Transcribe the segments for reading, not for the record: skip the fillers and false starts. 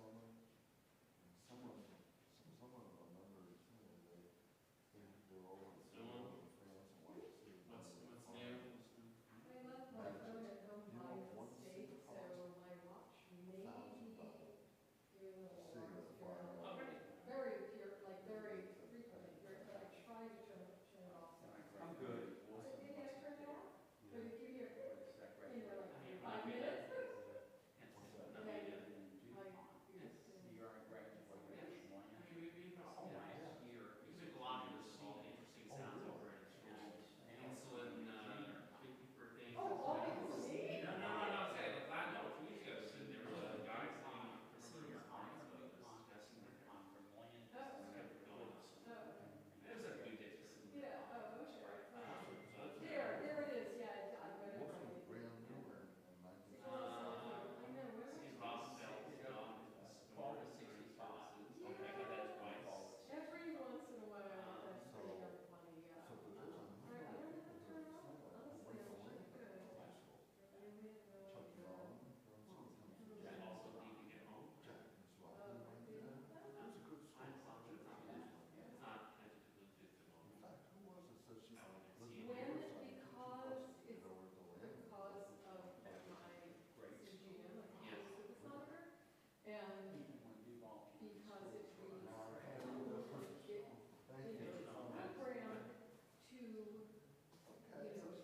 summer, and someone remembers, they were over in France and wanted to see. What's new? I left my phone at home by mistake, so my watch may be doing a little Oh, great. very pure, like very frequently, but I try to turn it off. I'm good. Maybe I turn it off, but it give you, like 5 Maybe minutes. No, maybe. You're a graduate from Minyan. Last year. You could block in the small interesting sounds over in school. Insulin, 50 things. Oh, see? No, say like that, no, 2 weeks ago, so there was a guy sitting, remember your clients, but it was discussing their it was a good day for some. Yeah, oh, sure. There it is, yeah, I read it. Most of them brand new and Steve Rosenfeld, 4 to 65. Okay, I got that twice. Every once in a while, that's So- pretty funny, yeah. so the vision. I don't know how to turn it off, honestly, I wish I could. Chuck Brown, And also need to get home. Jack and Swallow, it was a good school. It's not connected to Bluetooth at the In moment. fact, who was it said she lived When? on the riverside? Because She it's was over at the land. because of my CGM, like Yes. with the soccer, and Even when you all. because it reads, Thank you. program to, Okay, so it's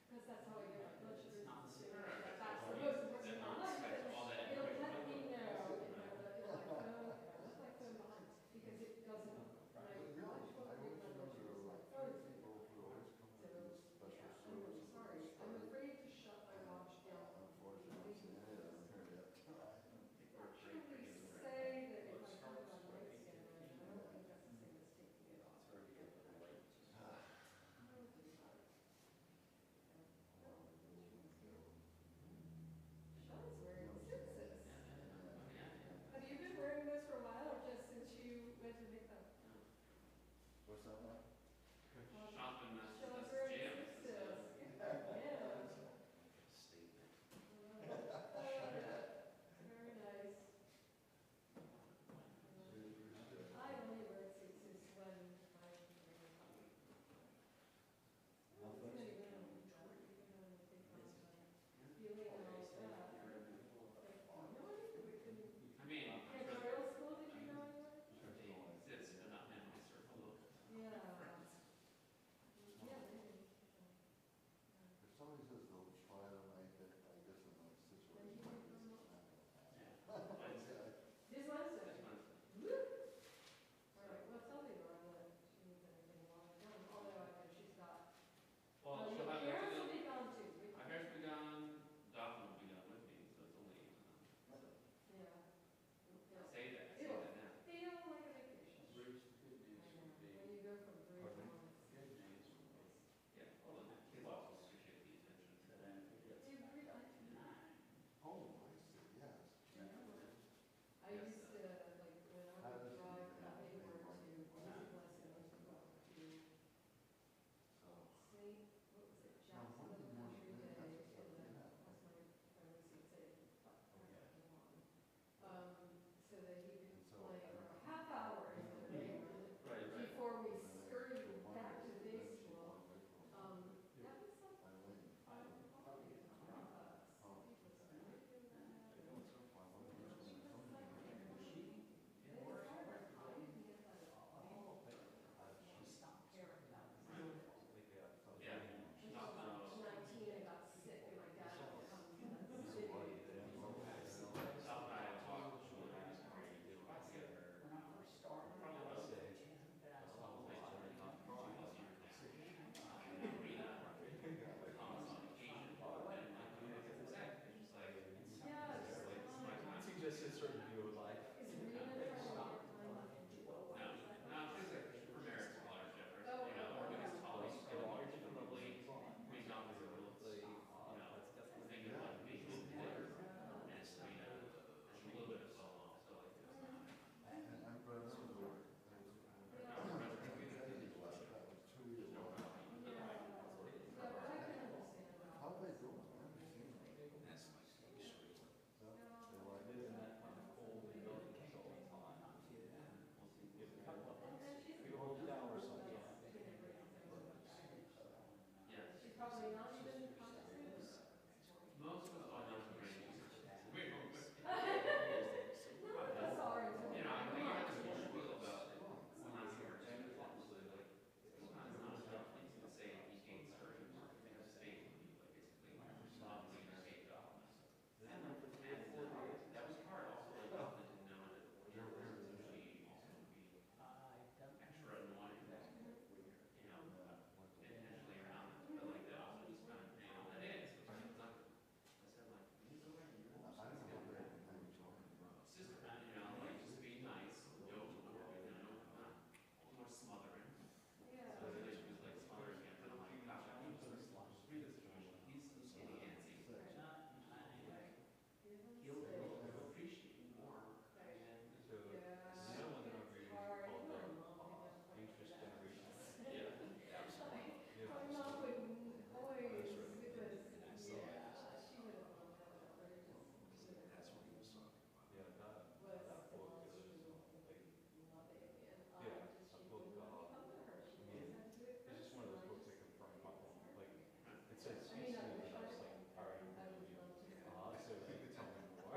because that's how I get my blood sugar. It's not the same. That's the most important Then one. I'll expect all that It'll information. let me know, it's like phone behind, because it doesn't, when I Really, watch what I we always blood sugar, remember it's like like phone. people who always come to So, these special yeah, I'm really services. sorry, I'm afraid to shut my watch down. Unfortunately, yeah, I haven't heard yet. Should we say that if I turn it on light scan, I don't think that's the same as taking it off. It's very good for the weight. Sean's wearing sixes. Yeah. Have you been wearing this for a while, or just since you went to make them? What's that like? Shopping, that's Sean's his wearing jam. sixes. Yeah. Statement. Very nice. I only wear sixes when I mean, in middle school, did you go anywhere? they exist, but not in my circle of Yeah. friends. Yeah, maybe. If somebody says they'll try to make it, I guess in a situation like this, it's not gonna happen. This Wednesday. That's fun. Woo! All right, well, tell me, Laura, that she needs anything while I'm gone, although I know she's got. Well, she'll your have parents will to, be gone too. my parents will be gone, Doc will be gone with me, so it's only, Yeah. Yeah. say that now. Feel like a vacation. Bruce, the good I news know. would be, When you go from 3 to 1. good news would be Yeah, well, the kids also appreciate the attention. that then if it gets Dude, really? back to 9, Oh, I see, yes. I used to, like, when I would drive from Hayward to music lessons, I used to go up to So, St., what was it, Jackson, the country day, and then, that's my, I always would say, so that he could play for a half hour in the neighborhood Right, before we scurried back to day school. That was something. Yeah. Not, I was 19 and got sick, and my dad would come to the city. South by talk, together. when I first started, Probably about six. Yeah, He just a certain view of life. is Rena trying to get time? No, she's a merit scholarship, or, you know, or because college, you're probably, reason off as a little, thinking about being and it's, you know, it's a little bit of solo, so like, it's not. and I'm glad that was over. That was 2 years ago. Yeah, but I can understand that. How are they doing? I haven't seen them. That's my story. No, they like It is in that kind of cold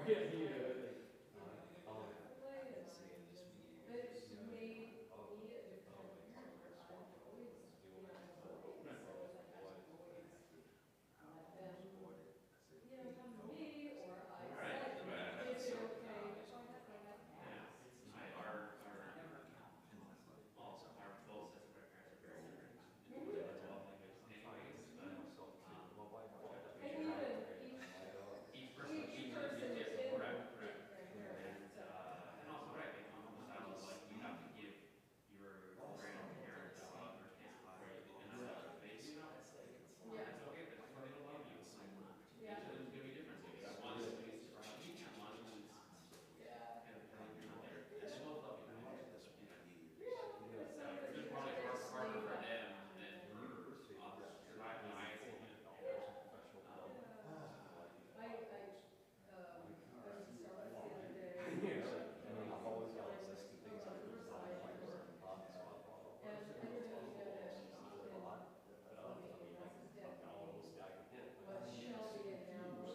Yeah, but it made me a different kind of parent, where I've always, I've always felt like I've always let them, come to me, or I Right, said, right. is it okay if I have like a Yeah, pass? our both sets of parents are very different in Mhm. their love language anyways, but, And we even each person, each person yes, in correct, the correct. grandparent, so. And also, right, they come from a style of like, you have to give your grandparents a hug or kiss before you can have a baby, Yeah, It's okay, but if they don't love you, each yeah, of them is gonna be different, so you got one who's super huggy, and one who's yeah. kind of you're not there. And they both love you, right? Yeah, there's So some it's that probably just harder leave for it. them than for us, because I see it, I was at Starbucks the other day, and I was over on Riverside, and I don't know if you know that, Russ's dead baby was Shelby, and now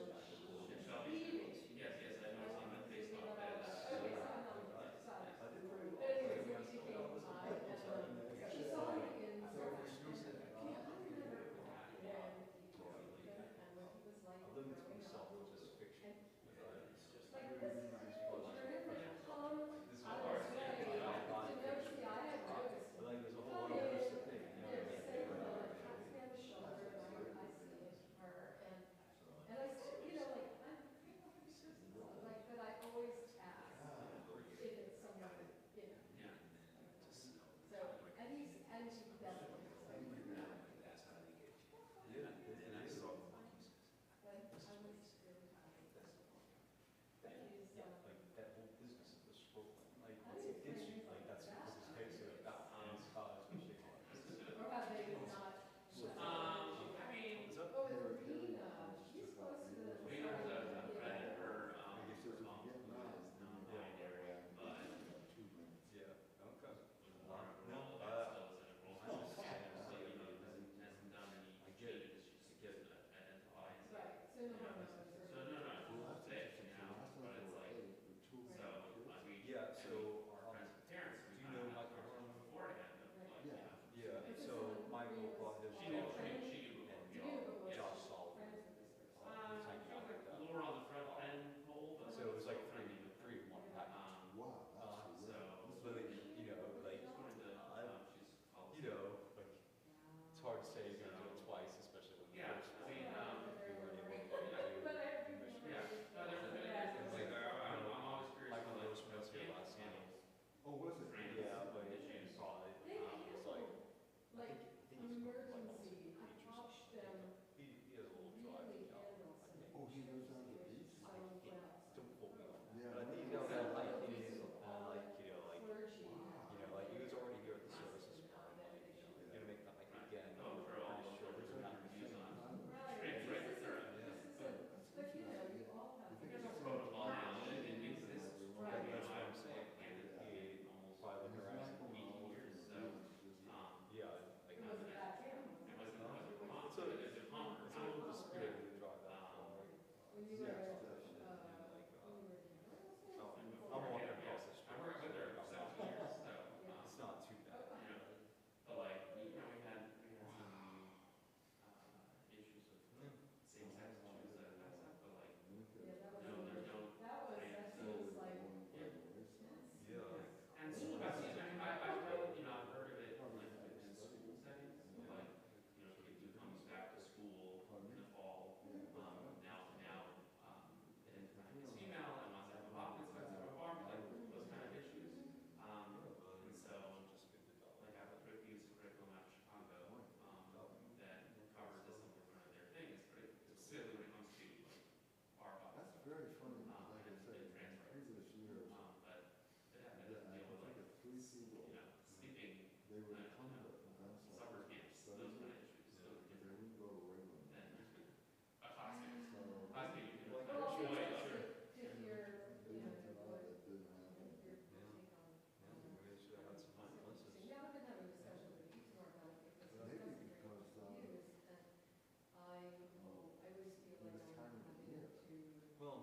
Shelby's, Phoebe. yes, yes, I know it's on the Okay, so Facebook I'm that, not yes, sorry. yes. But anyways, she came by, and she saw me in Starbucks, and I can't remember when he was even, and what he was like growing up. And like this is a picture of him that comes out of his way to notice me. I hadn't noticed him. Come in and say hello, and taps me on the shoulder, and I see her, and I said, like I'm like that. I always ask if it's someone, Yeah. So and he definitely was like, but I was really happy. He's or have they not? I mean, Oh, it's Rena. She's close to the. we know there's a friend in her, He says if you mom's get mad, non-blind area, but more of a role that still is in a role. So, hasn't done any changes, she's just identifies. Right, so no one knows. So no, it's big, but it's like, so, like we, Yeah, I so, mean, our friends with parents, we do you kind know of had Michael? conversations beforehand of like, Yeah, so Michael brought his she knew dog, before, You knew, but was Josh she Solomon. friends with this person? she was like lower on the front end pole, but So it was like friendly with them. three to one package. wow, that's So, But like, like, she's going to, she's called. like, it's hard to say you're gonna do it twice, especially when the Yeah, first I mean, we weren't able to But I. yeah, no, there's like, I'm always curious Michael about like, Roseman was here last night. handles Oh, was it? friends, Yeah, but issues. saw it. They It's like, like I think he's got, like, all emergency. the I features. watched them He has a little drive, really you know. handle some. Oh, he lives on the beach? So well. Don't quote me on that. Yeah. But I think he's got that height, and he's, and like, Clergy. like he was already here at the services farm, like, gonna make that like again. Oh, for all Pretty sure the there's not reviews on. Right, Right, this right, is right. but you all have. There's a protocol now, and it exists. Right. You know, That's what I'm I've saying. handed almost Probably looking around. 18 years, so, Yeah, like, It wasn't that him. it wasn't a pump, So but it's a pump. it's a little dispirited to drive that far. When you Yes, were, definitely. Oh, Before, I'm walking yeah, across the I street. worked with her for 17 years, so, It's not too bad. you know, but like, we had some, issues with same-sex issues that kind of stuff, but like, yeah, that was. no, there's no, That seems like. Yeah. and school vaccines, I mean, I've heard, I've heard of it, like, in school settings, like, kids who comes back to school in the fall, now, it is female and wants to have a bar mitzvah, have a bar, like, those kind of issues. And so, like, I have a pretty piece of curriculum out of Chicago, that covers this in one of their things, but it's silly when it comes to, like, bar That's mitzvahs. very funny, like I And said, transfer. previous years, But it doesn't I deal with, like, think of three people, sleeping, they would come to events like summer this. camps, those kind of issues, those are They different wouldn't go to regular. than a classic. So. Classic, you can, Like, Well, enjoy it's other. to hear, They went to what that didn't happen. your take on. Maybe they should have had some fun lunches. Yeah, I've been having discussions with you tomorrow about it because it's Maybe customary because, use, and I always feel like this I'm time of having year. to. Well,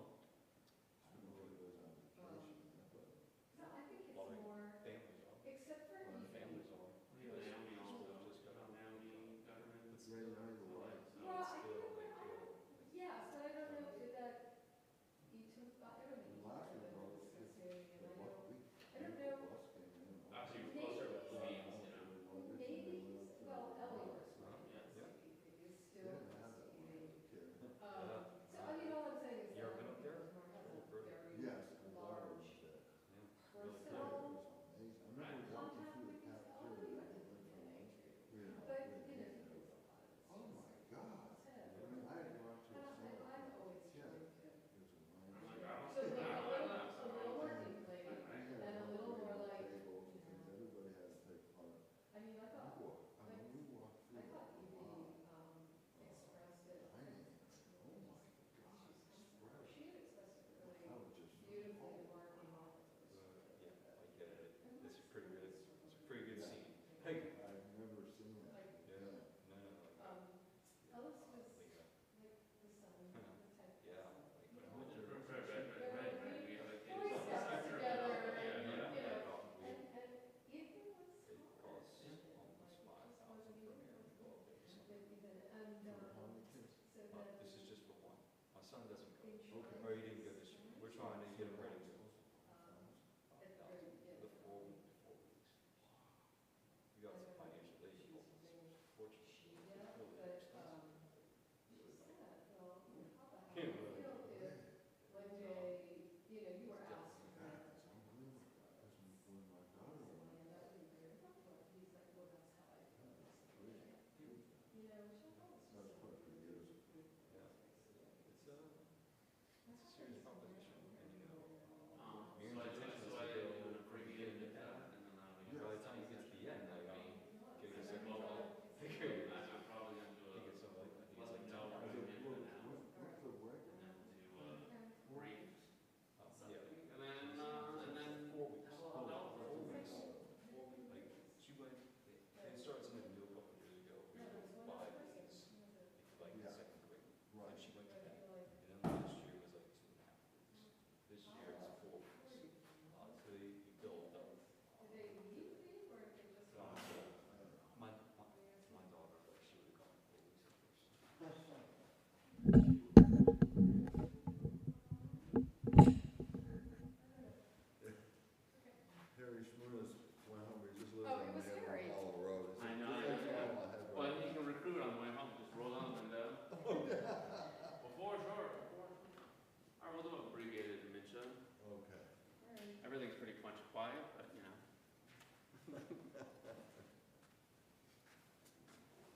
everything's pretty much quiet, but you know.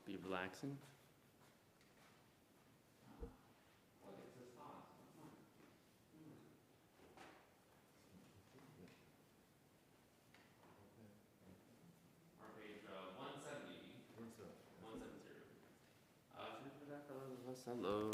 Be relaxing. Look, it's this hot. Come on. Our page 170. What's that? 170. Hello.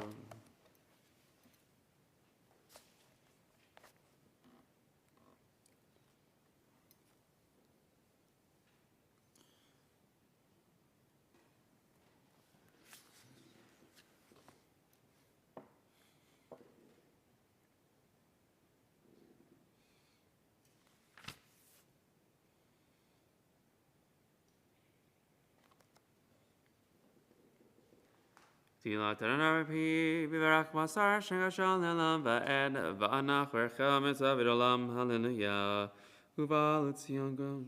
Tila Taranapi, Bivarak Masar, Shangashal Nelam, Vaed, Vanach, Verchel, Mitzavidolam, Hallelujah. Uval, it's young.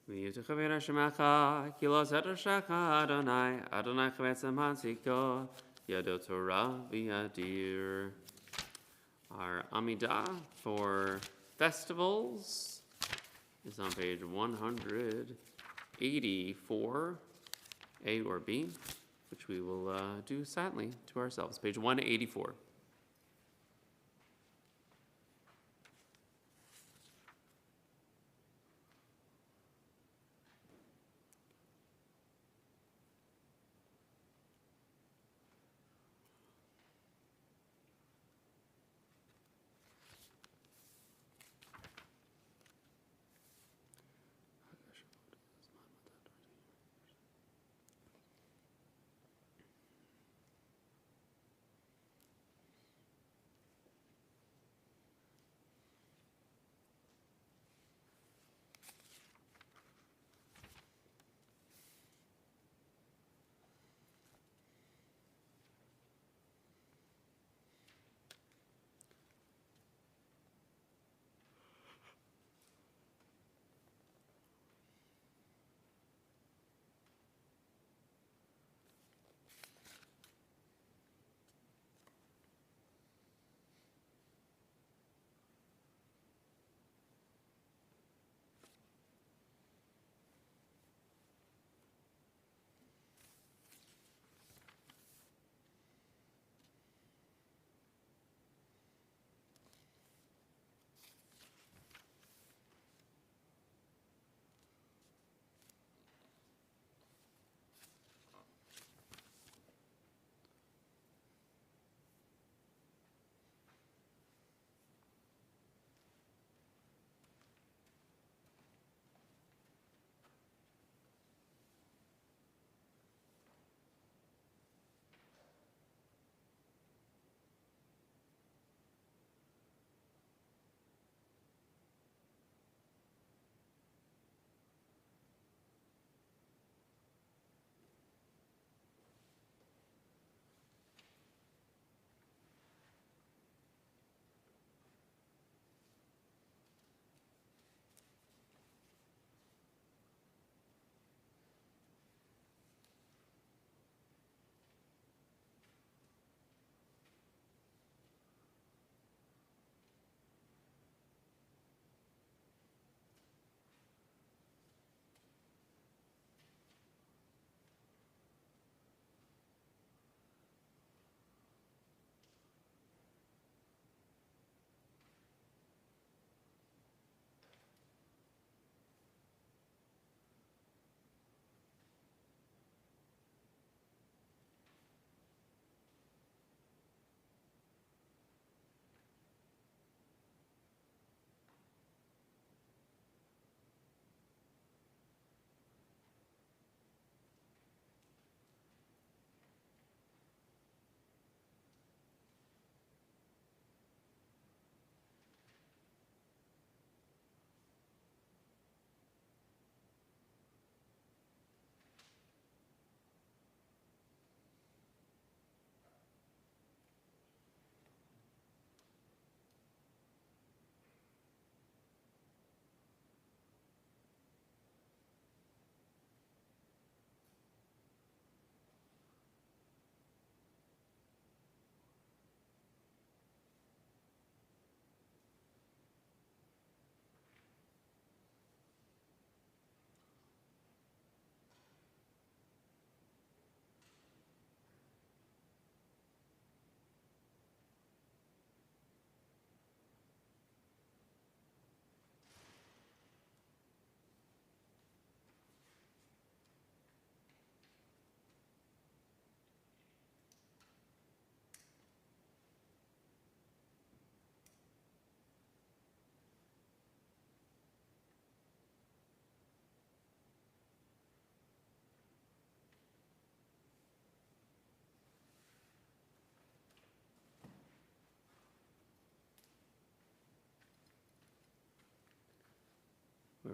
V'yitachavir Shemacha, Kilos Etashacha Adonai, Adonai Chavetzim Hatziko, Yado Torah V'yadir. Our Amidah for festivals is on page 184, A or B, which we will do silently to ourselves. Page 184.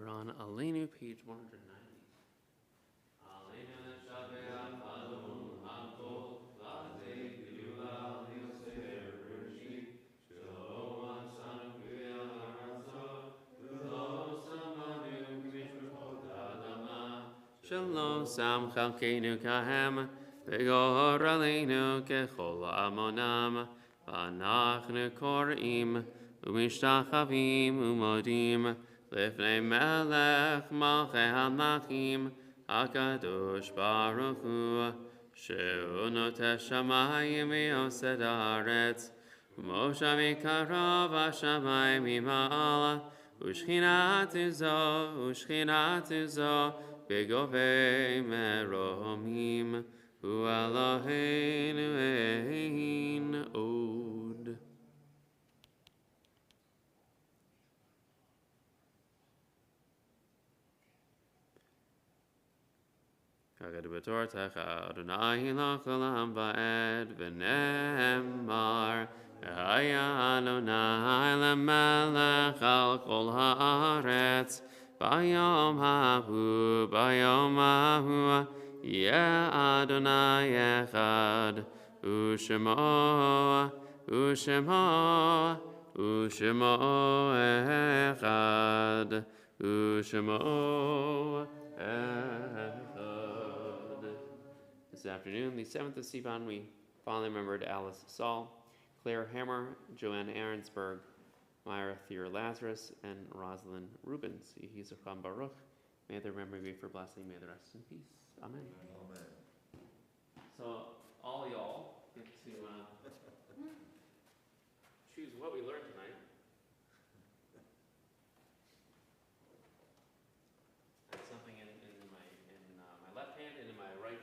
We're on Aleinu, page 190. Aleinu Shabbat Adon Adol Ladei Gdula Yosef Rushi Shalom Asan Kuya Harazo Lo Samanu Mishpot Adama Shalom Sam Chalkeinu Kahem V'gor Aleinu Kechol Amonam V'anachnu Korim Umishtachavim Umodim Lifnei Melech Malchei HaMlachim HaKadosh Baruch Hu Shehu Noteh Shamayim V'yosed Haaretz U'moshav Mikarav HaShamayim Mima'ala U'shchinatu Zo B'govei Meromim Hu Eloheinu Ein Od. Kagad b'tortecha Adonai hilach olam va'ed v'nemar Haya Adonai lemelech al kol haaretz Bayom hahu Yeh Adonai echad U'shemo echad U'shemo echad. This afternoon, the 7th of Sivan, we fondly remembered Alice Saul, Claire Hammer, Joanne Ahrensberg, Myra Thier Lazarus, and Rosalind Rubens. Yehi Zechram Baruch. May their memory be for blessing. May they rest in peace. Amen. Amen. So, all y'all get to choose what we learned tonight. I have something in my left hand and in my right hand.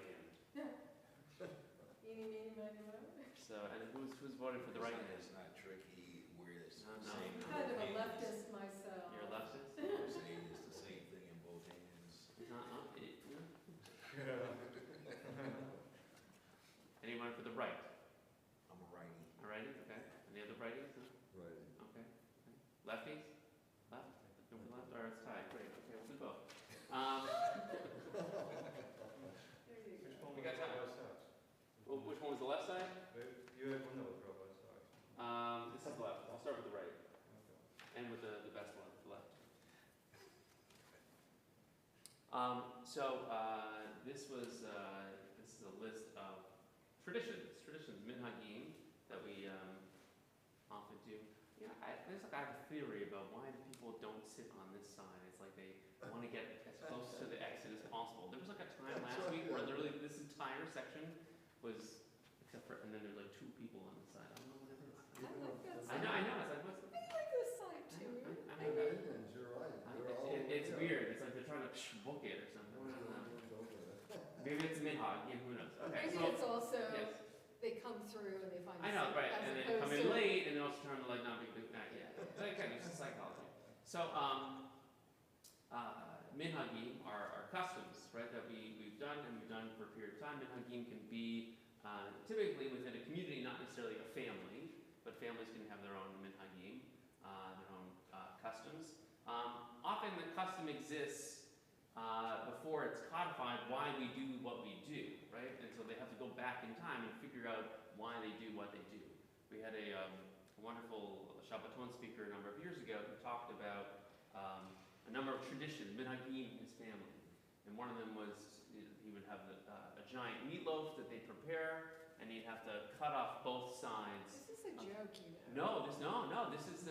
Eeny, meeny, miny, moe. So, and who's voting for the right hand? It's not tricky where it's No, the no. same. I'm kind of a leftist myself. You're a leftist? I'm saying it's the same thing in both hands. Anyone for the right? I'm a righty. A righty? Okay. Any other righties? Right. Okay. Lefties? Left? Go for left? Or it's tied. Great. Okay, we'll do both. There you go. We got time. Well, which one was the left side? You had one that was right side. This is the left. I'll start with the right. And with the best one, the left. This is a list of traditions, minhagim, that we often do. You know, I have a theory about why the people don't sit on this side. It's like they want to get as close to the exit as possible. There was like a time last week where literally this entire section was, except for, and then there's like 2 people on the side. I don't know what it is. I like that I side. know. It's like, what's the... I like this side too. I I know mean, Indians, you're right. They're all It's over weird. It's like they're trying to book it or something. I don't know. Maybe it's a minhag. Yeah, who knows? Okay, maybe so it's also, yes, they come through and they find I know, seat right? as And then opposed come in to- late, and they're also trying to like not be big. Yeah, but again, it's just psychology. So minhagim are customs, right? That we've done and we've done for a period of time. Minhagim can be typically within a community, not necessarily a family, but families can have their own minhagim, their own customs. Often the custom exists before it's codified why we do what we do, right? And so they have to go back in time and figure out why they do what they do. We had a wonderful Shabbaton speaker a number of years ago who talked about a number of traditions, minhagim in his family. And one of them was he would have a giant meatloaf that they prepare, and he'd have to cut off both sides. Is this a joke, you know? No. This is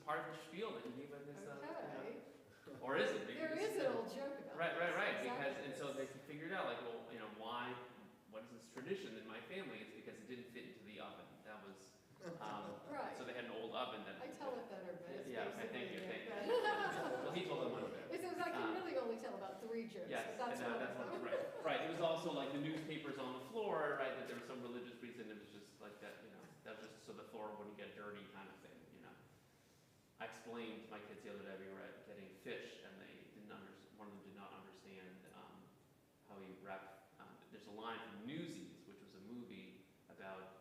part of the spiel that he gave at this. Okay. Or is it? There is an old joke about Right. this. Because Exactly. and so they figured out like, well, you know, why? What is this tradition in my family? It's because it didn't fit into the oven. That was. Right. So they had an old oven that. I tell it better, but it's Yeah. basically Thank you. it. Well, he told them one better. It says I can really only tell about 3 jokes. Yes, but that's and one that's of one. them. Right. It was also like the newspapers on the floor, right? That there was some religious reason. It was just like that, you know. That was just so the floor wouldn't get dirty, kind of thing, you know. I explained to my kids the other day we were getting fish, and they didn't one of them did not understand how he wrapped. There's a line from Newsies, which was a movie about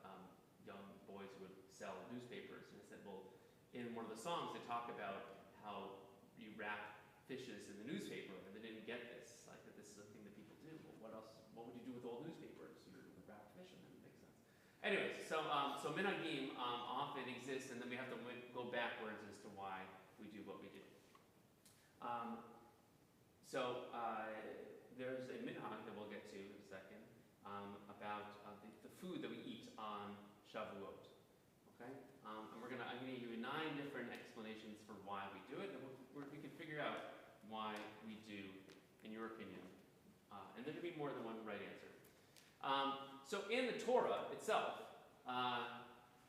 young boys who would sell newspapers, and I said, well, in one of the songs they talk about how you wrap fishes in the newspaper, and they didn't get this, like that this is a thing that people do. Well, what else? What would you do with old newspapers? You would wrap fish in them. It makes sense. Anyways, so minhagim often exists, and then we have to go backwards as to why we do what we do. There's a minhag that we'll get to in a second about the food that we eat on Shavuot. Okay, and I'm going to give you 9 different explanations for why we do it, and we can figure out why we do, in your opinion. And there can be more than one right answer. So in the Torah itself,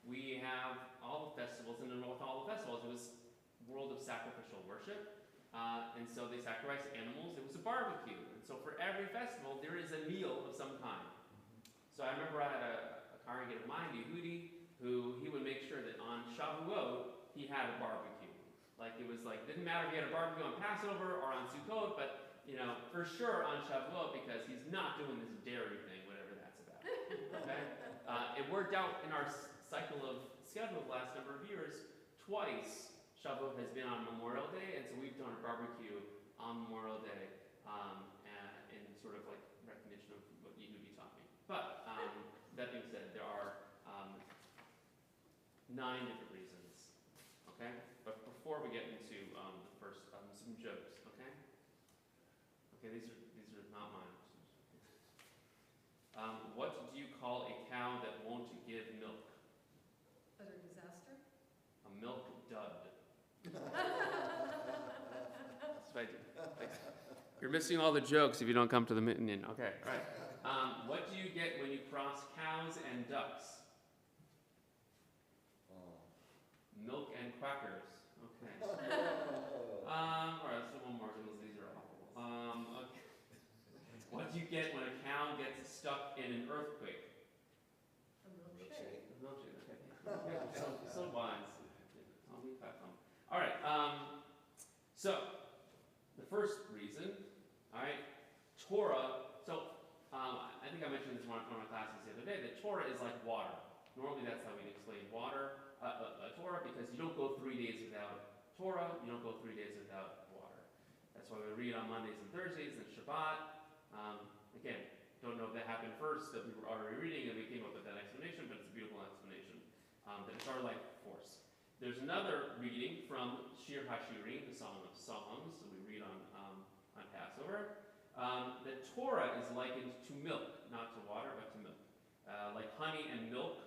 we have all the festivals, and with all the festivals, it was a world of sacrificial worship. And so they sacrificed animals. It was a barbecue. And so for every festival, there is a meal of some kind. So I remember I had a congregant of mine, Yehudi, who he would make sure that on Shavuot, he had a barbecue. Like it was like, didn't matter if he had a barbecue on Passover or on Sukkot, but for sure on Shavuot, because he's not doing this dairy thing, whatever that's about. Okay? It worked out in our cycle of schedule the last number of years. Twice Shavuot has been on Memorial Day, and so we've done a barbecue on Memorial Day in sort of like recognition of what Yehudi taught me. But that being said, there are 9 different reasons. Okay? But before we get into the first, some jokes. Okay? Okay, these are not mine. What do you call a cow that won't give milk? Utter disaster? A milk dud. That's what I do. Thanks. You're missing all the jokes if you don't come to the Minyan. Okay, all right. What do you get when you cross cows and ducks? Milk and quackers. Okay. All right, let's do one more because these are awful. Okay. What do you get when a cow gets stuck in an earthquake? A milkshake. A milkshake. Okay. So wise. I'll be back home. All right. So the first reason. All right. Torah. So I think I mentioned this in one of my classes the other day. That Torah is like water. Normally, that's how we explain water. Torah, because you don't go 3 days without Torah, you don't go 3 days without water. That's why we read on Mondays and Thursdays and Shabbat. Again, don't know if that happened first, that we were already reading and we came up with that explanation, but it's a beautiful explanation. That it's our life force. There's another reading from Shir HaShirim, the Song of Songs, that we read on Passover. That Torah is likened to milk, not to water, but to milk. Like honey and milk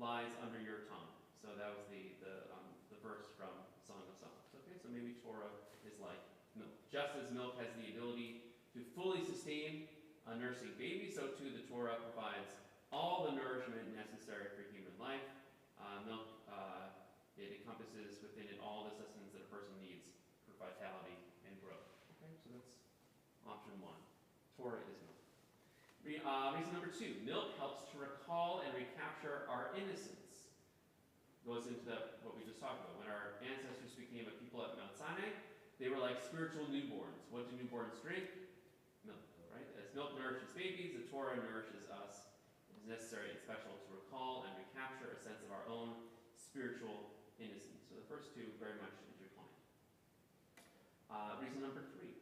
lies under your tongue. So that was the verse from Song of Songs. Okay, so maybe Torah is like milk. Just as milk has the ability to fully sustain a nursing baby, so too the Torah provides all the nourishment necessary for human life. Milk, it encompasses within it all the sustenance that a person needs for vitality and growth. Okay, so that's option 1. Torah is milk. Reason number 2, milk helps to recall and recapture our innocence. Goes into what we just talked about. When our ancestors became a people at Mount Sinai, they were like spiritual newborns. What do newborns drink? Milk, right? As milk nourishes babies, the Torah nourishes us. It is necessary and special to recall and recapture a sense of our own spiritual innocence. So the first 2 very much intertwined. Reason number 3.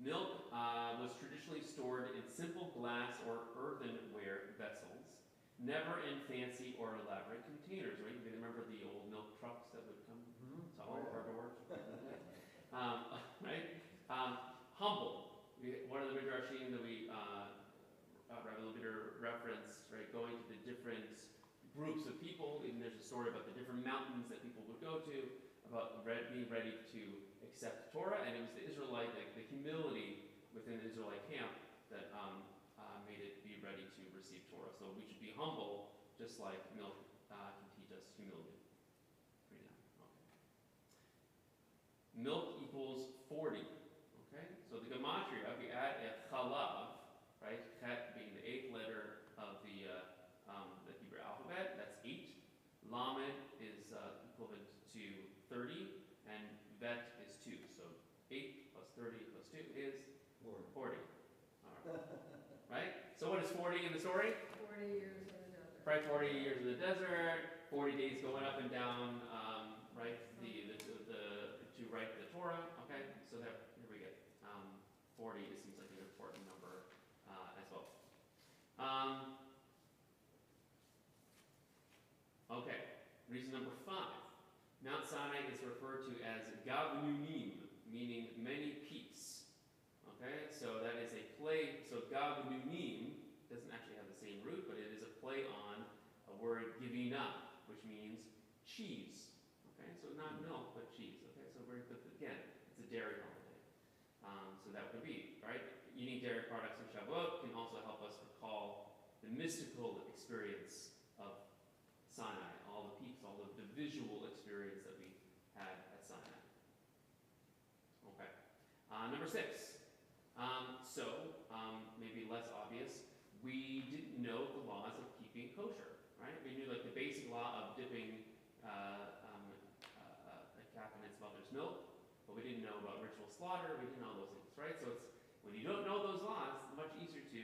Milk was traditionally stored in simple glass or earthenware vessels, never in fancy or elaborate containers, right? You remember the old milk trucks that would come? It's all over doors. Right? Humble. One of the Midrashim that we Rabbi Levitter referenced, right? Going to the different groups of people, and there's a story about the different mountains that people would go to, about being ready to accept Torah, and it was the Israelite, like the humility within the Israelite camp that made it be ready to receive Torah. So we should be humble, just like milk can teach us humility. Okay. Milk equals 40. Okay, so the gematria, we add a chalav, right? Chet being the 8th letter of the Hebrew alphabet. That's 8. Lamed is equivalent to 30, and vet is 2. So 8 plus 30 plus 2 is 40. All right. Right? So what is 40 in the story? 40 years in the desert. Right, 40 years in the desert, 40 days going up and down, right? The to write the Torah. Okay, so that here we get 40. It seems like an important number as well. Okay, reason number 5. Mount Sinai is referred to as Gavnunim, meaning many peaks. Okay, so that is a play. So Gavnunim doesn't actually have the same root, but it is a play on a word givina, which means cheese. Okay, so not milk, but cheese. Okay, so we're, again, it's a dairy holiday. So that would be, right? Eating dairy products in Shavuot can also help us recall the mystical experience of Sinai, all the peaks, all the visual experience that we had at Sinai. Okay. Number 6. Maybe less obvious, we didn't know the laws of keeping kosher, right? We knew like the basic law of dipping a calf in its mother's milk, but we didn't know about ritual slaughter, we didn't know those things, right? So it's, when you don't know those laws, it's much easier to,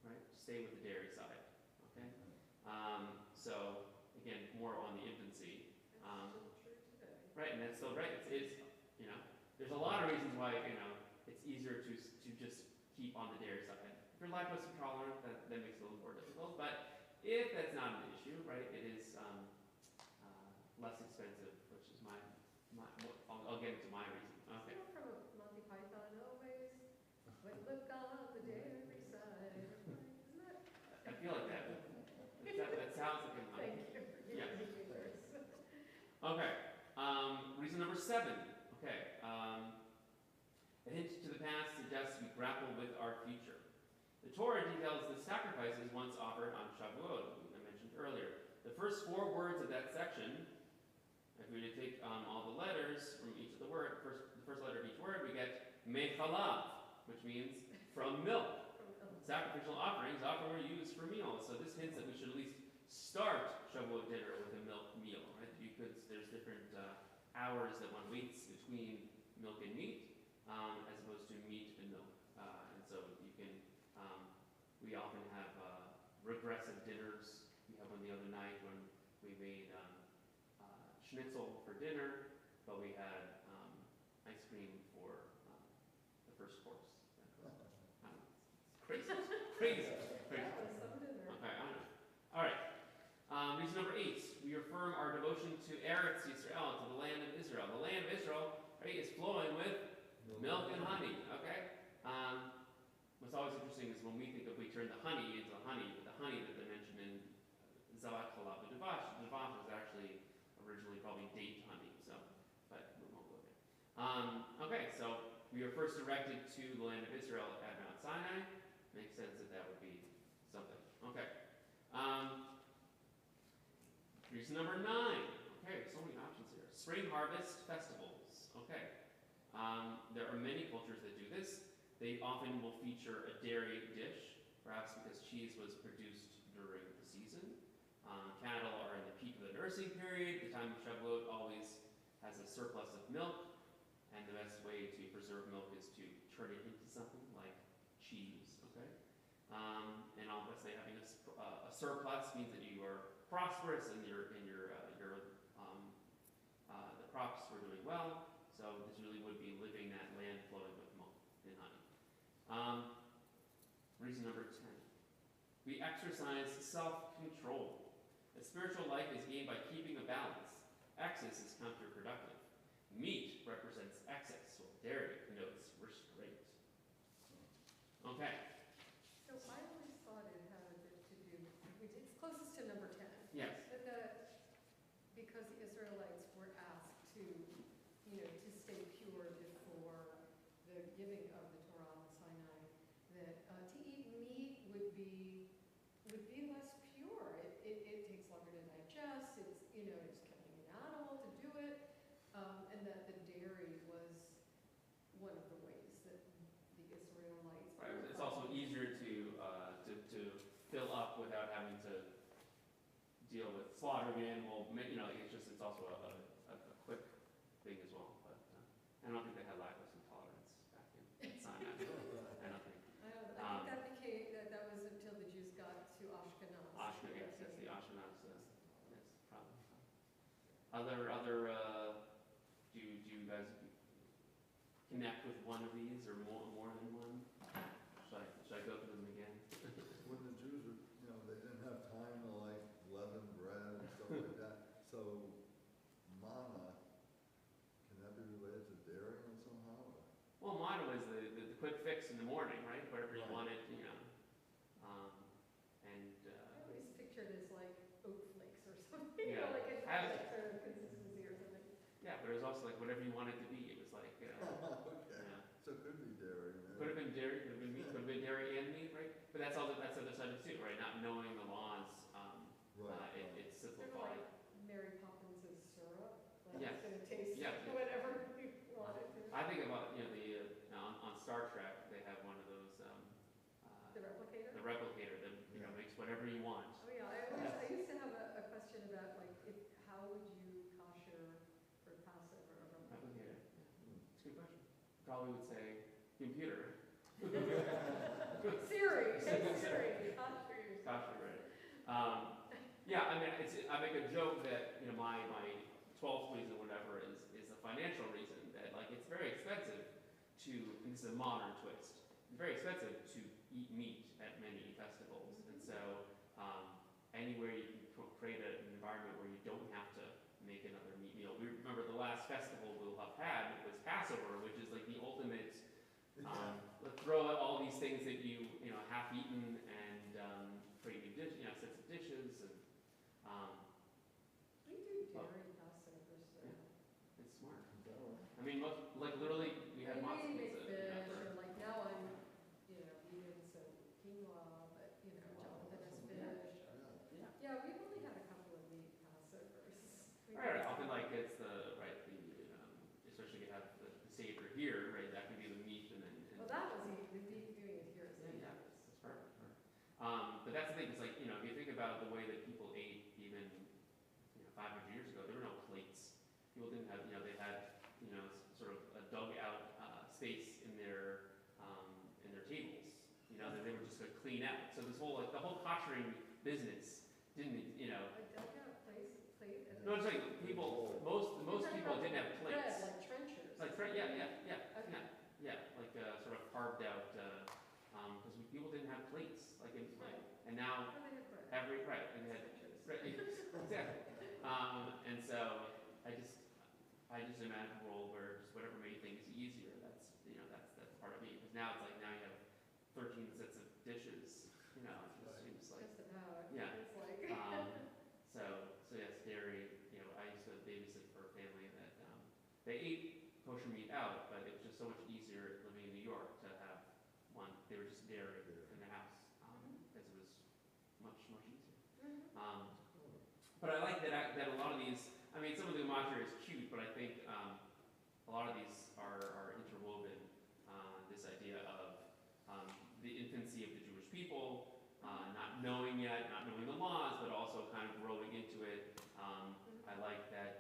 right, stay with the dairy side, okay? So, again, more on the infancy. Right, and that's still right. It's you know, there's a lot of reasons why, you know, it's easier to just keep on the dairy side. If you're lactose intolerant, that makes it a little more difficult. But if that's not an issue, right, it is less expensive, which is I'll get into my reason. Okay. Isn't that from Monty Python always? When look on the dairy side. Isn't that? I feel like that. That sounds like a Thank you for giving Yeah. me yours. Okay. Reason number 7. Okay. A hint to the past suggests we grapple with our future. The Torah details the sacrifices once offered on Shavuot, I mentioned earlier. The first 4 words of that section, if we were to take all the letters from each of the words, the first letter of each word, we get mechalav, which means from milk. Sacrificial offerings often were used for meals, so this hints that we should at least start Shavuot dinner with a milk meal, right? Because there's different hours that one waits between milk and meat, as opposed to meat and milk. And so you can, we often have regressive dinners. We had one the other night when we made schnitzel for dinner, but we had ice cream for the first course. Crazy. Crazy. That was some dinner. Okay, I know. All right. Reason number 8. We affirm our devotion to Eretz Yisrael, to the land of Israel. The land of Israel, right, is flowing with milk and honey. Okay. What's always interesting is when we think of, we turn the honey into honey, but the honey that they mentioned in Zavat Chalab Davash. Davash is actually originally probably date honey. So, but we won't go there. Okay, so we were first directed to the land of Israel at Mount Sinai. Makes sense that would be something. Okay. Reason number 9. Okay, so many options here. Spring harvest festivals. Okay. There are many cultures that do this. They often will feature a dairy dish, perhaps because cheese was produced during the season. Cattle are in the peak of the nursing period. The time of Shavuot always has a surplus of milk, and the best way to preserve milk is to turn it into something like cheese. Okay, and obviously having a surplus means that you are prosperous and the crops were doing well. So this really would be living that land flowing with milk and honey. Reason number 10. We exercise self-control. A spiritual life is gained by keeping a balance. Excess is counterproductive. Meat represents excess, while dairy connotes restraint. Okay. So I always thought it had a bit to do, it's closest to number 10. Yes. But because the Israelites were asked to, to stay pure before the giving of the Torah on Sinai, that to eat meat would be less pure. It takes longer to digest. It's it's killing an animal to do it, and that the dairy was one of the ways that the Israelites. Right. It's also easier to fill up without having to deal with slaughtering the animal. It's also a quick thing as well. But I don't think they had lactose intolerance back in Sinai. I don't think. I think that was until the Jews got to Ashkenaz. Ashkenaz, yes, that's the Ashkenaz. Yes, probably. Other. Do you you guys connect with one of these or more than one? Should I go through them again? When the Jews were, they didn't have time to like leaven bread and stuff like that, so manna, can that be related to dairying somehow? Or? Well, mine was the quick fix in the morning, right? Whatever you Right. wanted, and I always pictured it as like oat flakes or something, Yeah. like a I- that sort of consistency or something. yeah, but it was also like whatever you wanted to be. It was like, Okay, so it could be dairy, maybe. could have been dairy, could have been meat, could have been dairy and meat, right? But that's all. That's the other side of it too, right? Not knowing the laws, Right. it's Sort of simplified. like Mary Poppins' syrup, like Yes. it's gonna taste Yeah. whatever you want it to. I think about on Star Trek they have one of those The replicator? the replicator that makes whatever you want. Oh, yeah, I used to have a question about like, how would you kosher for Passover or Ramadan? Replicator. Yeah. It's a good question. Probably would say computer. Siri, hey Siri, kosher yourself. Kosher, right? Yeah, I mean, I make a joke that my 12th reason, whatever, is a financial reason that like it's very expensive to, and this is a modern twist, it's very expensive to eat meat at many festivals, and so anywhere you can create an environment where you don't have to make another meat meal. We remember the last festival we'll have had was Passover, which is like the ultimate. Let's throw out all these things that you half eaten and create new sets of dishes and. We do dairy Passover, so. It's smart. Is that right? I mean, literally, we had matzo We make pizza. fish, or like now I'm, eating some quinoa, but, Jonathan has fish. Or, Yeah. yeah, we've only had a couple of meat Passovers. Right. Often, like it's especially if you have the Seder here, right? That can be the meat and then. Well, that was the meat doing it here is Yeah, that's perfect. But that's the thing. It's like if you think about the way that people ate even 500 years ago, there were no plates. People didn't have they had sort of a dug out space in their tables. That they were just going to clean out. So this whole the whole koshering business didn't I dug out plate and. No, it's like most people didn't have plates. Bread, like trenchers. Like yeah, Okay. like sort of carved out because people didn't have plates Right. and now Or they had bread. and they had Trenchers. right, exactly and so I just imagine a world where just whatever made things easier that's part of me because now it's like now you have 13 sets of dishes it just seems like Just about. Yeah. It's like. so yes, dairy. I used to babysit for a family that they ate kosher meat out, but it was just so much easier living in New York to have one. They were just dairy in the house because it was much easier. Mhm. But I like that a lot of these. I mean, some of the imagery is cute, but I think a lot of these are interwoven. This idea of the infancy of the Jewish people. Not knowing yet, not knowing the laws, but also kind of growing into it. I like that,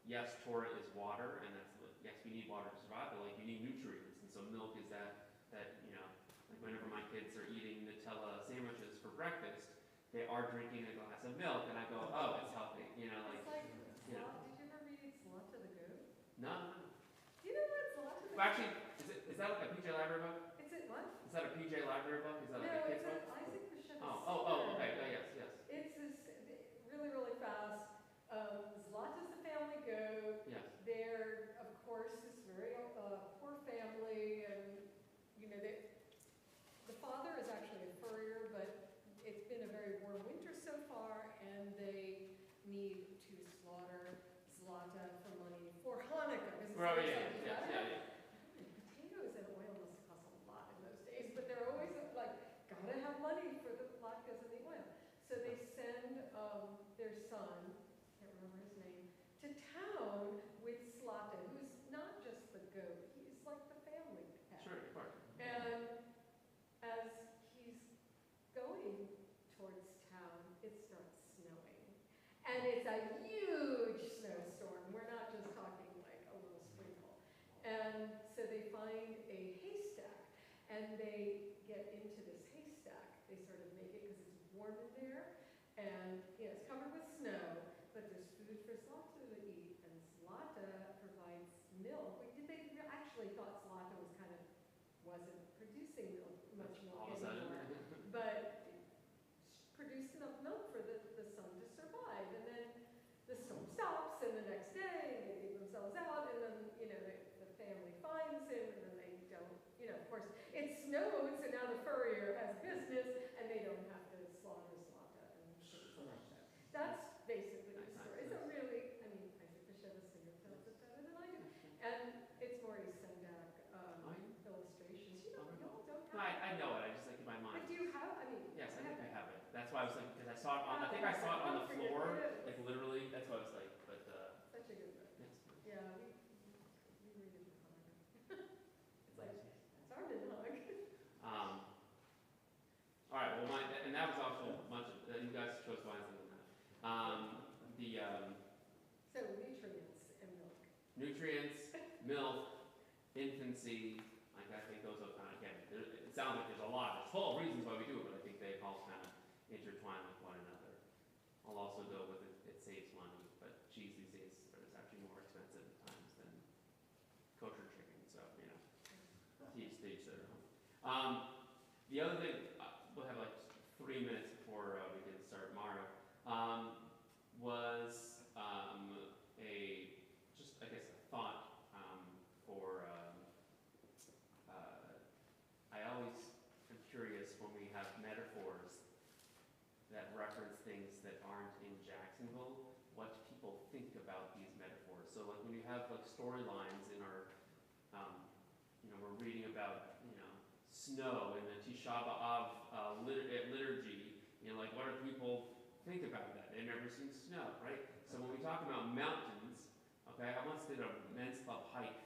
yes, Torah is water, and yes, we need water to survive, but you need nutrients, and so milk is that whenever my kids are eating Nutella sandwiches for breakfast, they are drinking a glass of milk, and I go, oh, it's healthy, It's like, you know. did you ever read Zlata the Goat? No. Do you know what Zlata the Goat? Well, actually, is that like a PJ Library book? Is it what? Is that a PJ Library book? Is that No, like a kid's it's book? Isaac Bashevis. Okay, yes. It's this really fast. Zlata's the family goat. Yes. They're, of course, this very poor family, and the father is actually a furrier, but it's been a very warm winter so far, and they need to slaughter Zlata for money for Hanukkah. Potatoes and oil must cost a lot in those days, but they're always like, gotta have money for the latkes and the oil. So they send their son, can't remember his name, to town with Zlata, who's not just the goat, he's like the family pet. Sure, of course. And as he's going towards town, it starts snowing. And it's a huge snowstorm. We're not just talking like a little sprinkle. And so they find a haystack, and they get into this haystack. They sort of make it because it's warm in there, and it's covered with snow, but there's food for Zlata to eat. And Zlata, I was like, because I saw it on, I think I saw it on the floor, like literally, that's what I was like, but, Such a good book. it's. Yeah, we read it with hug. It's like, it's hard to hug. All right, well, and that was also much, you guys chose wisely on that. So nutrients and milk. Nutrients, milk, infancy, like I think those are kind of, again, it sounds like there's a lot, there's 12 reasons why we do it, but I think they all kind of intertwine with one another. I'll also go with it saves money, but cheese these days is actually more expensive at times than kosher chicken, so, you know, each their own. The other thing, we'll have like 3 minutes before we can start tomorrow, was I guess a thought for, I always am curious when we have metaphors that reference things that aren't in Jacksonville, what people think about these metaphors. So like when you have like storylines in our, we're reading about, snow in the Tisha B'Av liturgy, like what do people think about that? They've never seen snow, right? So when we talk about mountains, okay, I once did a men's club hike.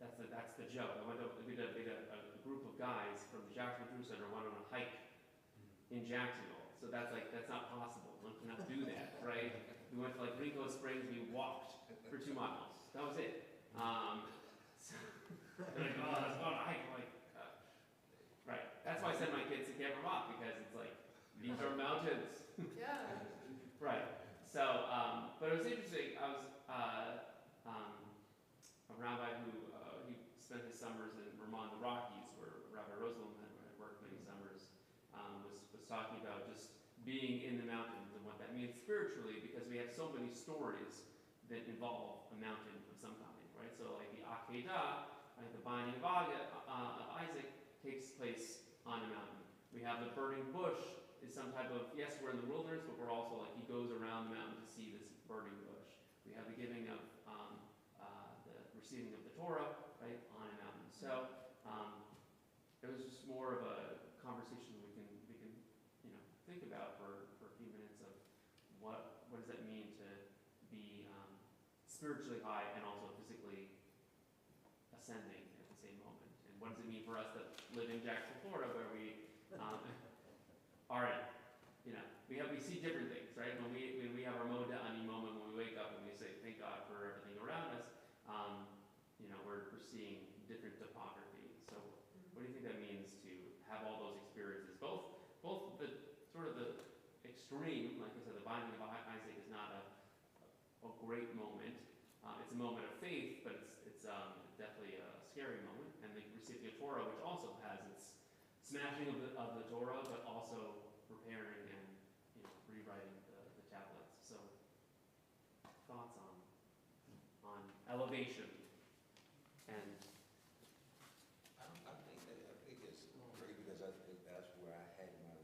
That's the joke. We did a group of guys from the Jacksonville Drew Center went on a hike in Jacksonville. So that's not possible. One cannot do that, right? We went to like Rico Springs, we walked for 2 miles. That was it. So they're like, oh, let's go on a hike. I'm like, right. That's why I send my kids to Camp Vermont, because it's like, these are mountains. Yeah. Right. So, but it was interesting. I was a rabbi who he spent his summers in Vermont, the Rockies, where Rabbi Rosalem had worked many summers. Was talking about just being in the mountains and what that means spiritually, because we have so many stories that involve a mountain of some kind, right? So, like the Akedah, like the binding of Isaac, takes place on a mountain. We have the burning bush. Is some type of, yes, we're in the wilderness, but we're also like, he goes around the mountain to see this burning bush. We have the giving of, the receiving of the Torah, right, on a mountain. So, it was just more of a conversation we can think about for a few minutes of what does that mean to be spiritually high and also physically ascending at the same moment. And what does it mean for us that live in Jacksonville, Florida, where we are in, we see different things, right? When we have our modani moment when we wake up and we say thank God for everything around us, we're seeing different topography. So what do you think that means to have all those experiences? Both the sort of the extreme, like I said, the binding of Isaac is not a great moment. It's a moment of faith, but it's definitely a scary moment. And the receiving of Torah, which also has its smashing of the Torah, but also preparing and rewriting the tablets. So thoughts on elevation and I think it's great, because I think that's where I had my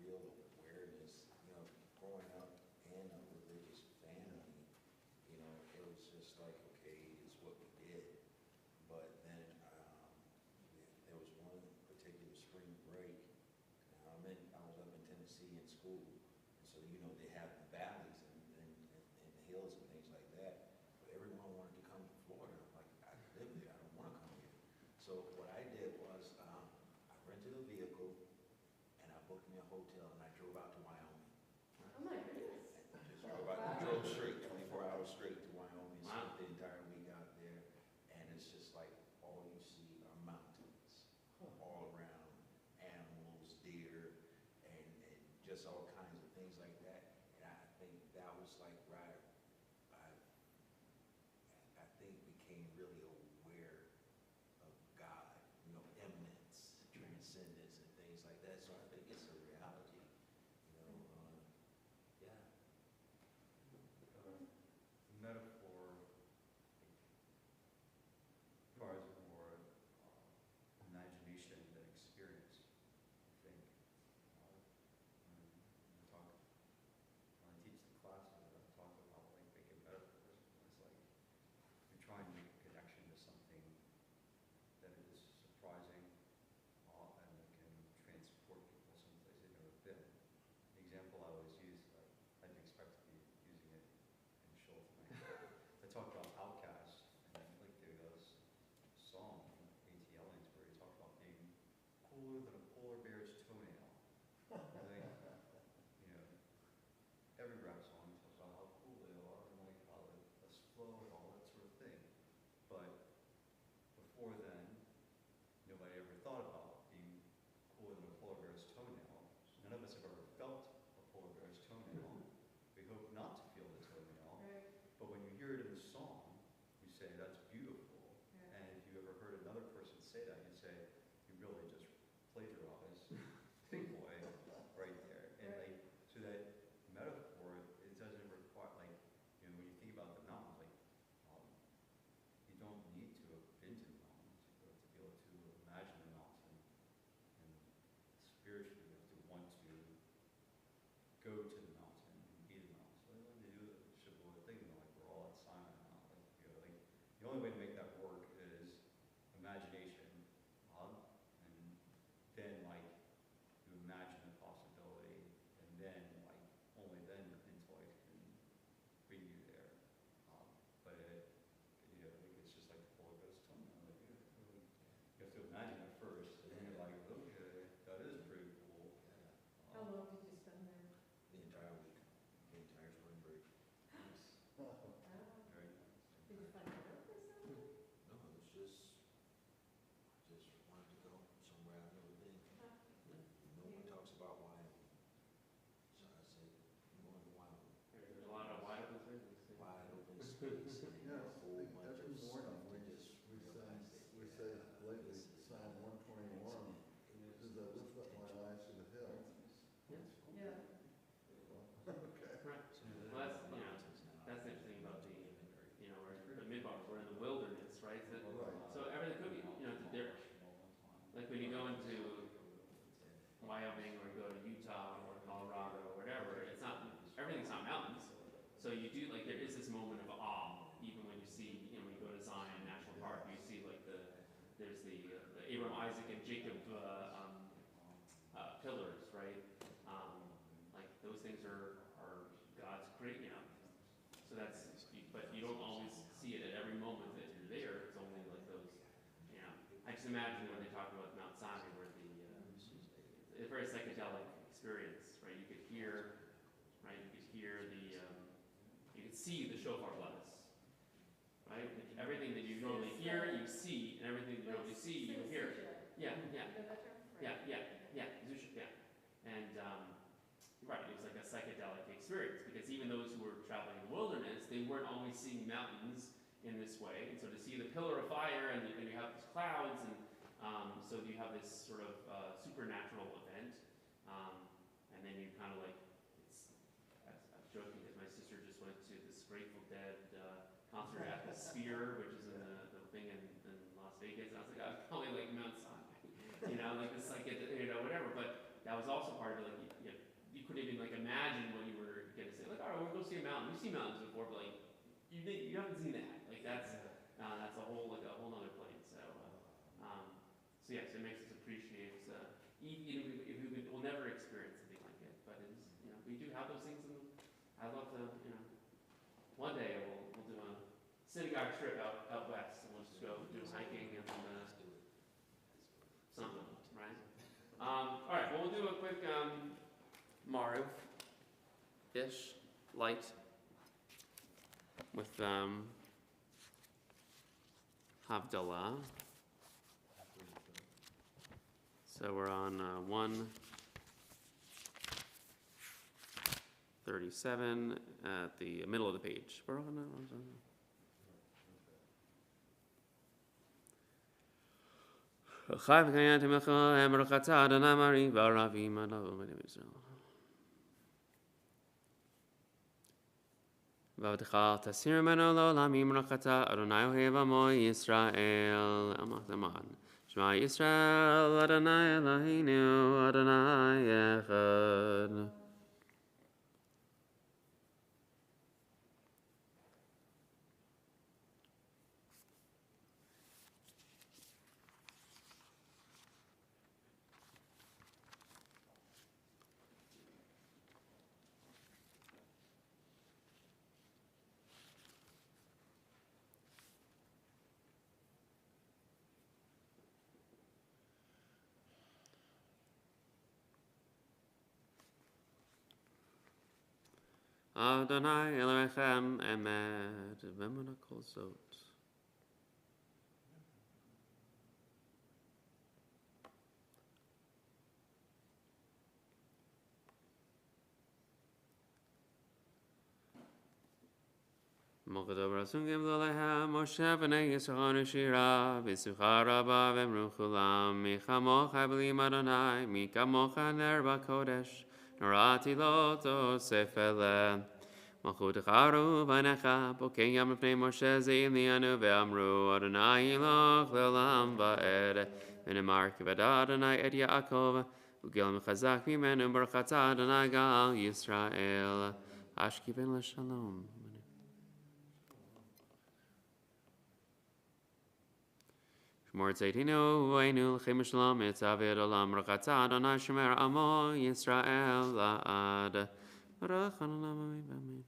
real awareness, growing up in a religious family, it was just like, okay, it's what we did. But then there was one particular spring break. I was up in Tennessee in school, and so they have the valleys and the hills and things like that. But everyone wanted to come to Florida. I'm like, I live there. I don't want to come here. So what I did was I rented a vehicle and I booked me a hotel and I drove out to Wyoming. Oh my goodness. Just drove straight, 24 hours straight to Wyoming. Wow. Spent the entire week out there, and it's just like all you see are mountains all around, animals, deer, and just all kinds of things like that. And I think that was like right. I think became really aware of God, immanence, transcendence, and things like that. So I think it's a reality, yeah. Metaphor requires more imagination than experience, I think. only way to make that work is imagination, and then like you imagine the possibility, and then like only then your intellect can bring you there. But I think it's just like the Holy Ghost telling you, like you have to imagine it first, and then you're like, okay, that is pretty cool. How long did you spend there? The entire week, the entire spring break. Oh, Very nice. did you find out or something? No, it was just wanted to go somewhere I've never been. No one talks about Wyoming. So I said, I'm going to Wyoming. There's a lot of wide open spaces. Wide open space and Yes, a whole bunch every of morning stuff to we just sing, realize that. we say lately Psalm 121, because I lift up my eyes to the hills. Yeah. Okay. Right. Well, that's the interesting about we're the midbar, we're in the wilderness, right? So everything could be, there. Like when you go into Wyoming or you go to Utah or Colorado or whatever, everything's not mountains. So you do, like, there is this moment of awe, even when you see, when you go to Zion National Park, you see like there's the Abraham, Isaac, and Jacob pillars, right? Like those things are God's great, So but you don't always see it at every moment that you're there. It's only like those, I just imagine when they talk about Mount Sinai, where it's a very psychedelic experience, right? You could hear, right? You could hear you could see the shofar blast, right? Everything that you normally hear, you see, and everything that you normally see, you hear. Yeah, yeah. You know that term? Yeah, Zusha, yeah. And, right, it was like a psychedelic experience, because even those who were traveling in the wilderness, they weren't always seeing mountains in this way. And so to see the pillar of fire, and you have these clouds, and so you have this sort of supernatural event. And then you kind of like, I was joking because my sister just went to this Grateful Dead concert at the Sphere, which is in the thing in Las Vegas. And I was like, I was probably like Mount Sinai, like this, like, whatever. But that was also part of it, like, you couldn't even like imagine what you were going to say. Like, all right, we'll go see a mountain. We've seen mountains before, but like, you haven't seen that. Like that's a whole other plane. So yes, it makes us appreciate. Even if we'll never experience something like it, but it's we do have those things, and I love to one day we'll do a synagogue trip out west, and we'll just go do hiking and something, right? All right, well, we'll do a quick Mariv-ish, light, with Havdalah. So we're on 137 at the middle of the page. We're on ועבדך תסיר ממנו לעולמים רחתה, אדוני אוהב עמו ישראל, עמך למען. שמע ישראל, אדוני אלוהינו, אדוני אחד. Adonai Elohechem Emed V'Emuna Kol Zot. Mochadob Rasungim Zolehem Moshe B'nei Yisroel Shira B'Sucha Rabba V'Emru Chulam Michamocha B'lim Adonai Mikamocha Ner B'Kodesh Narati Lo Tosef Eleh Malchut Charu V'Necha Bokei Yam L'Pnei Moshe Zeilianu V'Amru Adonai Iloch L'Olam Va'ed V'Nemar Kivada Adonai Et Yaakov Ugil Mechazak Mimenu Barachata Adonai Gal Yisrael Ashki Ben L'Shalom. Mortzeitinu, Wainu, Chimishlam, Etzavid Olam, Rakatad, Adonai Shemer Amo, Yisrael, La'ad. Rachan Olam, Amen.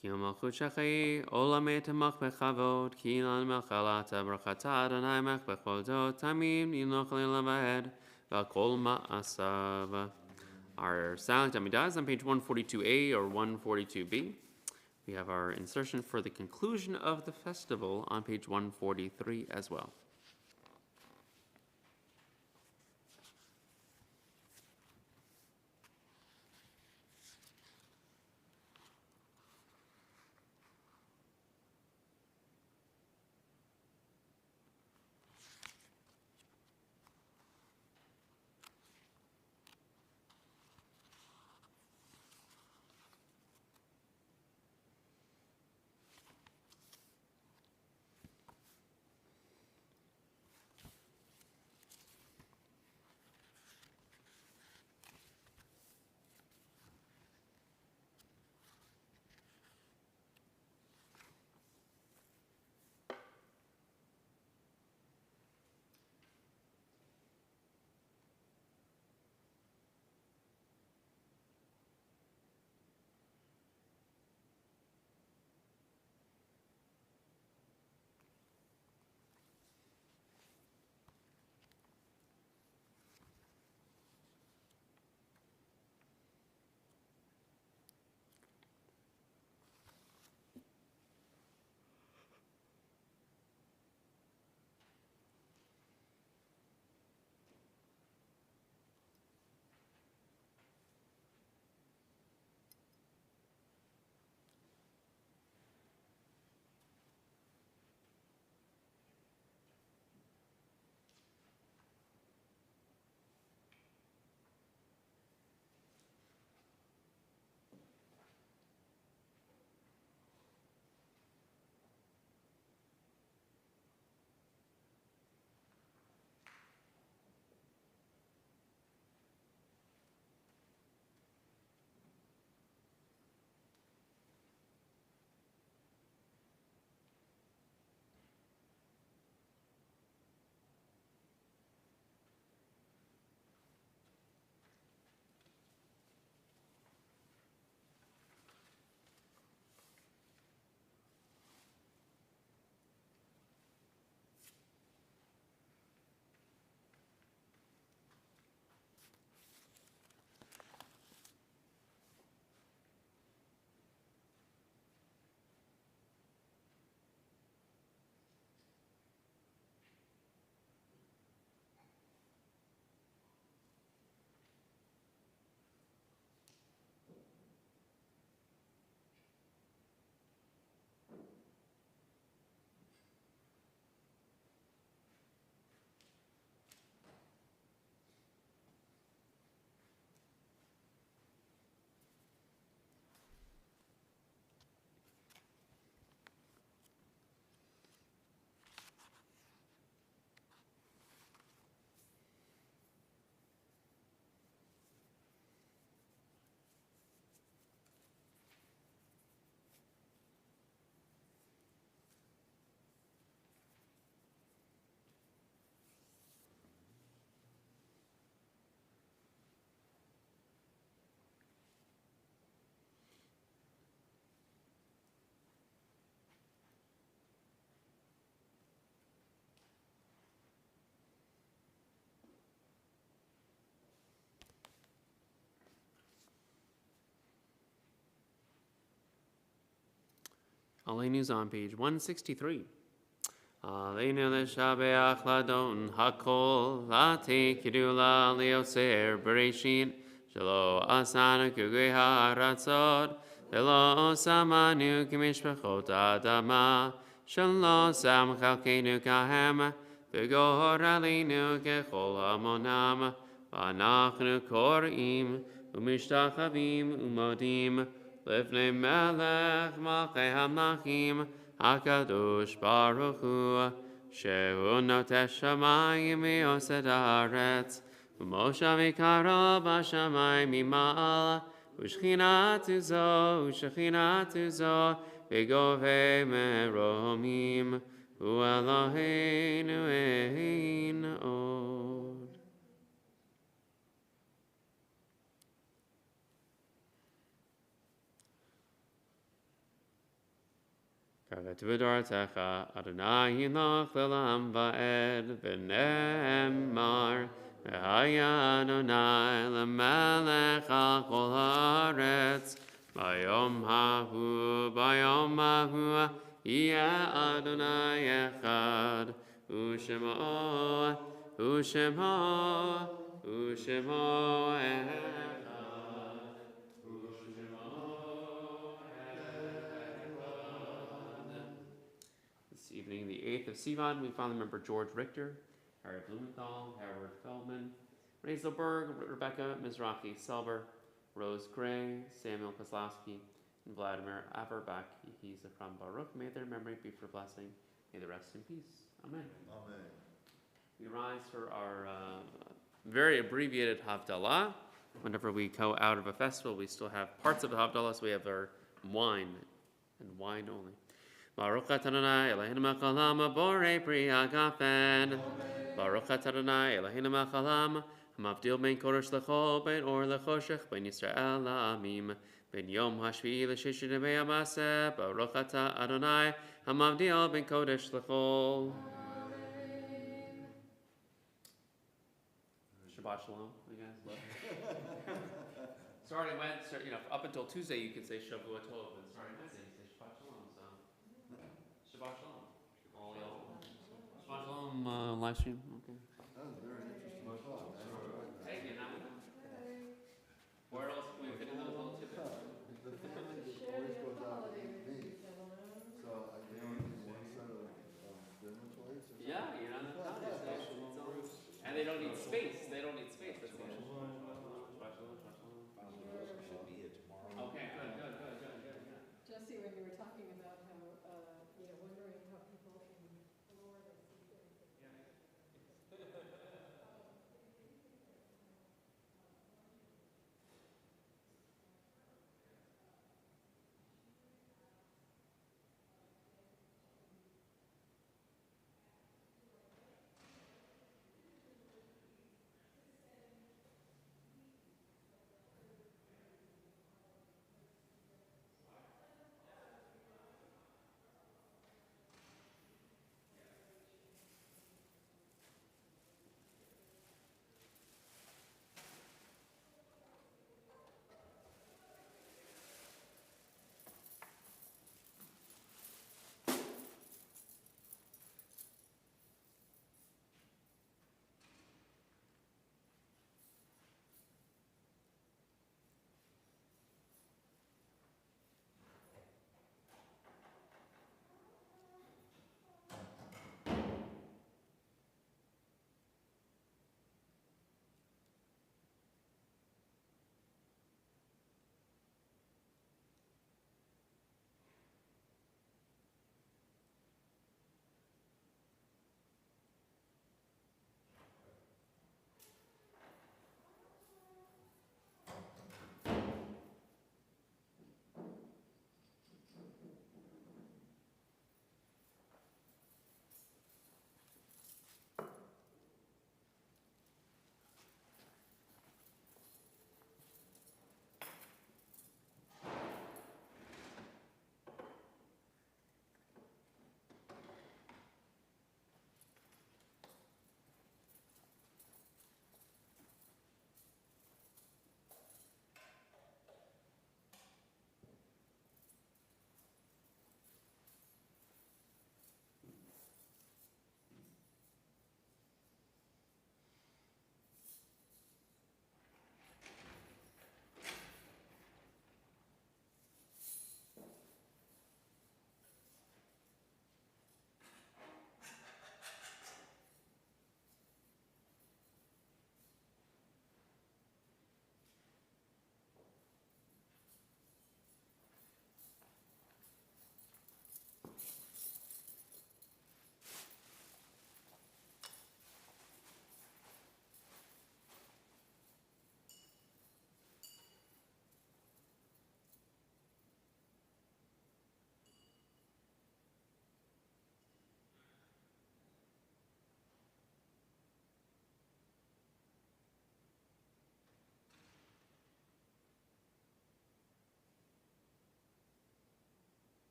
כי המלכות שכי, עולמי תמך בכבוד, כי אילן מלכלת ברכתה, אדוני מלך בכל זאת, תמיד ינוח ללמד, ועל כל מעשיו. Our silent Amidah is on page 142a or 142b. We have our insertion for the conclusion of the festival on page 143 as well. Alenu's on page 163. Aleinu l'shabeach ladon hakol lati kidula lioser bereshit shelo asana kugei haratzot velo samanu kimishpachot adama shelo sam chalkenu kahem וגור עלינו ככל המונם, ואנחנו קוראים ומשתחווים ומודים לפני מלך מלכי המלכים, הקדוש ברוך הוא, שהוא נוטה שמיים ויוסד הארץ, ומושב עיקרו בשמיים ממעל, ושכינתו זו בגובה מרומים, הוא אלוהינו אין עוד. כרת ודורתך, אדוני הלך לעם ועד, ונאמר, והיה אדוני למלך על כל הארץ, ביום ההוא יהיה אדוני אחד, ושמו אחד. This evening, the 8th of Sivan, we found member George Richter, Harry Blumenthal, Howard Feldman, Renee Zilberg, Rebecca Mizrahi Selber, Rose Gray, Samuel Kozlowski, and Vladimir Averbach. He's from Baruch. May their memory be for blessing. May they rest in peace. Amen. Amen. We rise for our very abbreviated Havdalah. Whenever we go out of a festival, we still have parts of the Havdalah, so we have our wine, and wine only. Baruch atah Adonai Eloheinu melech haolam borei pri hagafen. Baruch atah Adonai Eloheinu melech haolam hamavdil ben kodesh lechol ben or lechoshech ben Yisrael la'amim ben yom hashvi'i l'shishi nevei hamaseh. Baruch atah Adonai hamavdil ben kodesh lechol. Shabbat shalom, I guess. Starting Wednesday, up until Tuesday you can say Shavua Tov, and starting Wednesday you say Shabbat shalom. So Shabbat shalom, all y'all. Shabbat shalom live stream. Okay. That was very interesting talk.